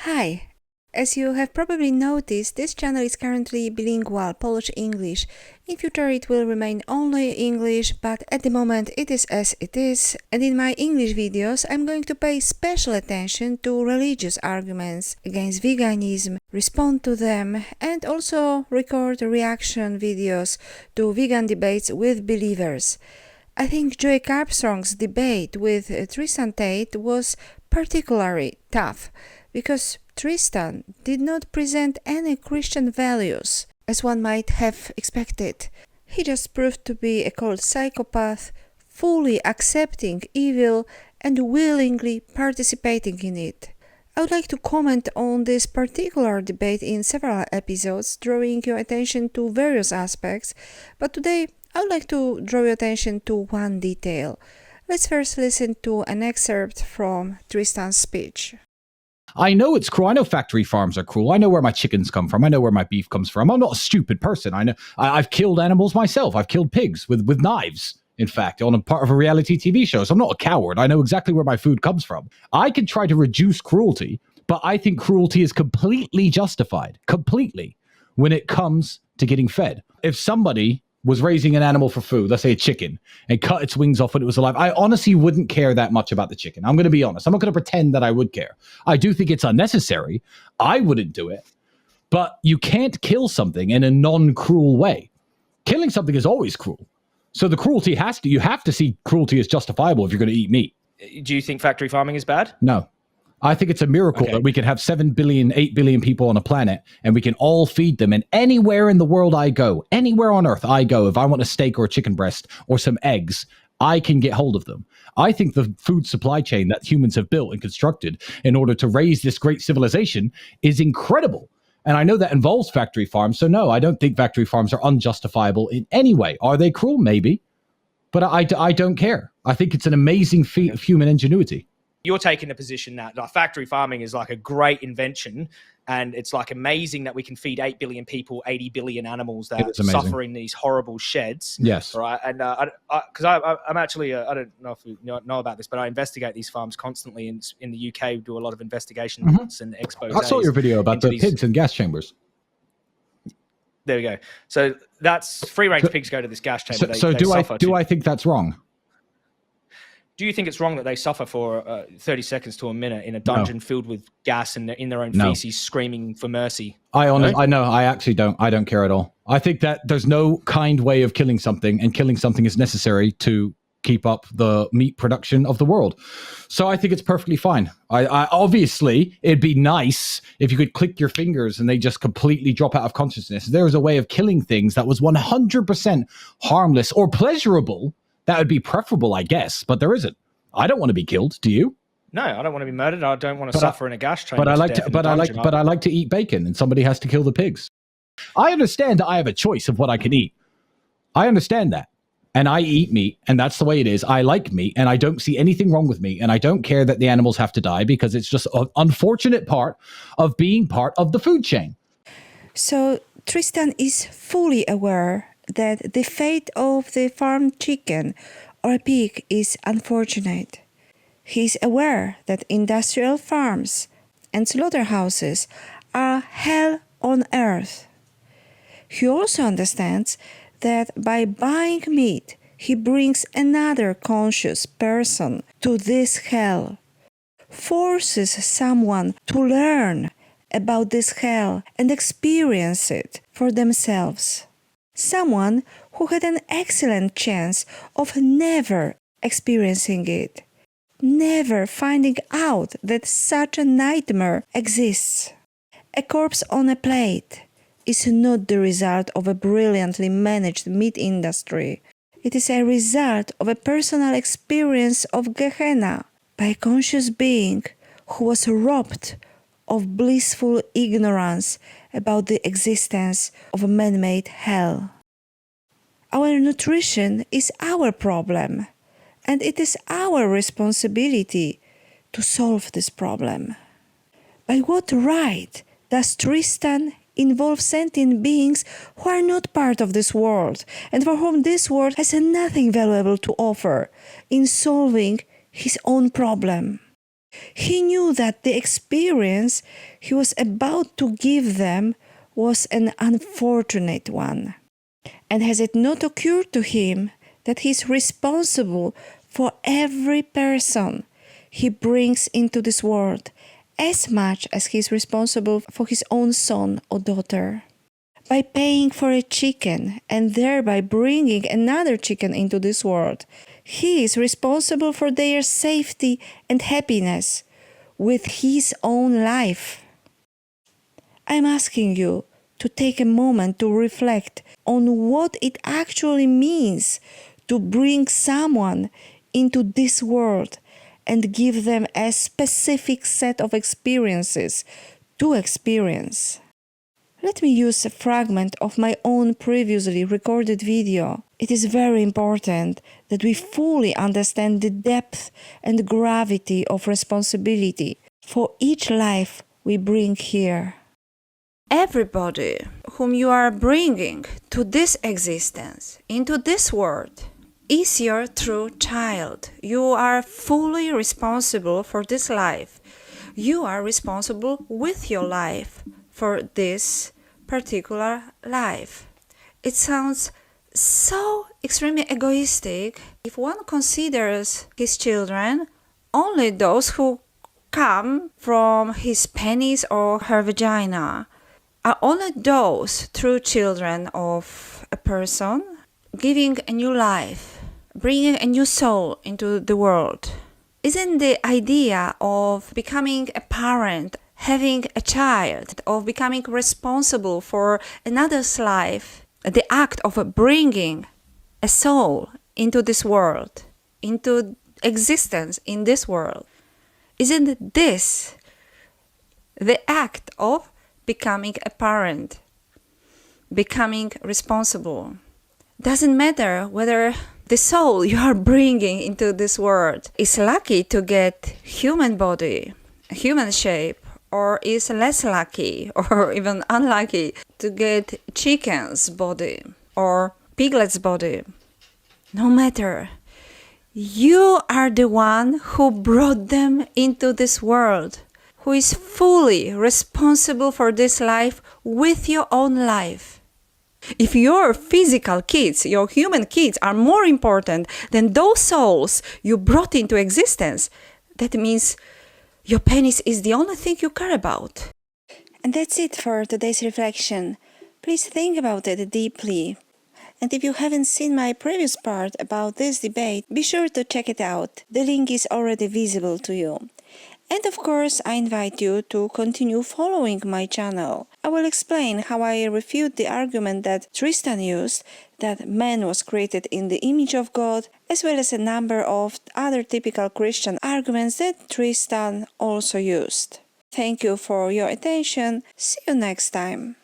Hi! As you have probably noticed, this channel is currently bilingual, Polish-English. In future it will remain only English, but at the moment it is as it is. And in my English videos I'm going to pay special attention to religious arguments against veganism, respond to them, and also record reaction videos to vegan debates with believers. I think Joey Carbstrong's debate with Tristan Tate was particularly tough, because Tristan did not present any Christian values, as one might have expected. He just proved to be a cold psychopath, fully accepting evil and willingly participating in it. I would like to comment on this particular debate in several episodes, drawing your attention to various aspects, but today I would like to draw your attention to one detail. Let's first listen to an excerpt from Tristan's speech. I know it's cruel. I know factory farms are cruel. I know where my chickens come from. I know where my beef comes from. I'm not a stupid person. I know I've killed animals myself. I've killed pigs with knives, in fact, on a part of a reality TV show. So I'm not a coward. I know exactly where my food comes from. I can try to reduce cruelty, but I think cruelty is completely justified, completely, when it comes to getting fed. If somebody was raising an animal for food, let's say a chicken, and cut its wings off when it was alive, I honestly wouldn't care that much about the chicken. I'm going to be honest. I'm not going to pretend that I would care. I do think it's unnecessary. I wouldn't do it. But you can't kill something in a non-cruel way. Killing something is always cruel. So the cruelty you have to see cruelty as justifiable if you're going to eat meat. Do you think factory farming is bad? No. I think it's a miracle that we can have 7 billion, 8 billion people on a planet and we can all feed them. And anywhere in the world I go, anywhere on earth I go, if I want a steak or a chicken breast or some eggs, I can get hold of them. I think the food supply chain that humans have built and constructed in order to raise this great civilization is incredible. And I know that involves factory farms. So no, I don't think factory farms are unjustifiable in any way. Are they cruel? Maybe. But I don't care. I think it's an amazing feat of human ingenuity. You're taking the position that like factory farming is like a great invention, and it's like amazing that we can feed 8 billion people, 80 billion animals that suffer in these horrible sheds. Yes. Right. And because I'm actually, I don't know if you know about this, but I investigate these farms constantly in the UK. We do a lot of investigations and expos. I saw your video about the pigs and gas chambers. There we go. So that's free range pigs go to this gas chamber. Do I think that's wrong? Do you think it's wrong that they suffer for 30 seconds to a minute in a dungeon filled with gas and in their own feces, screaming for mercy? I actually don't. I don't care at all. I think that there's no kind way of killing something, and killing something is necessary to keep up the meat production of the world. So I think it's perfectly fine. I obviously, it'd be nice if you could click your fingers and they just completely drop out of consciousness. There was a way of killing things that was 100% harmless or pleasurable. That would be preferable, I guess, but there isn't. I don't want to be killed. Do you? No, I don't want to be murdered. I don't want to suffer in a gas chamber. But I like to eat bacon, and somebody has to kill the pigs. I understand that I have a choice of what I can eat. I understand that, and I eat meat, and that's the way it is. I like meat, and I don't see anything wrong with meat, and I don't care that the animals have to die because it's just an unfortunate part of being part of the food chain. So Tristan is fully aware that the fate of the farmed chicken or a pig is unfortunate. He is aware that industrial farms and slaughterhouses are hell on earth. He also understands that by buying meat, he brings another conscious person to this hell, forces someone to learn about this hell and experience it for themselves. Someone who had an excellent chance of never experiencing it, never finding out that such a nightmare exists. A corpse on a plate is not the result of a brilliantly managed meat industry. It is a result of a personal experience of Gehenna by a conscious being who was robbed of blissful ignorance about the existence of a man-made hell. Our nutrition is our problem, and it is our responsibility to solve this problem. By what right does Tristan involve sentient beings who are not part of this world, and for whom this world has nothing valuable to offer in solving his own problem? He knew that the experience he was about to give them was an unfortunate one. And has it not occurred to him that he is responsible for every person he brings into this world, as much as he is responsible for his own son or daughter? By paying for a chicken and thereby bringing another chicken into this world, he is responsible for their safety and happiness with his own life. I'm asking you to take a moment to reflect on what it actually means to bring someone into this world and give them a specific set of experiences to experience. Let me use a fragment of my own previously recorded video. It is very important that we fully understand the depth and gravity of responsibility for each life we bring here. Everybody whom you are bringing to this existence, into this world, is your true child. You are fully responsible for this life. You are responsible with your life for this particular life. It sounds so extremely egoistic if one considers his children only those who come from his penis or her vagina, are only those true children of a person giving a new life, bringing a new soul into the world. Isn't the idea of becoming a parent, having a child, of becoming responsible for another's life, the act of bringing a soul into this world, into existence in this world, isn't this the act of becoming a parent, becoming responsible? Doesn't matter whether the soul you are bringing into this world is lucky to get human body, human shape, or is less lucky or even unlucky to get chicken's body or piglet's body. No matter. You are the one who brought them into this world, who is fully responsible for this life with your own life. If your physical kids, your human kids, are more important than those souls you brought into existence, that means your penis is the only thing you care about. And that's it for today's reflection. Please think about it deeply. And if you haven't seen my previous part about this debate, be sure to check it out. The link is already visible to you. And of course, I invite you to continue following my channel. I will explain how I refute the argument that Tristan used, that man was created in the image of God, as well as a number of other typical Christian arguments that Tristan also used. Thank you for your attention. See you next time.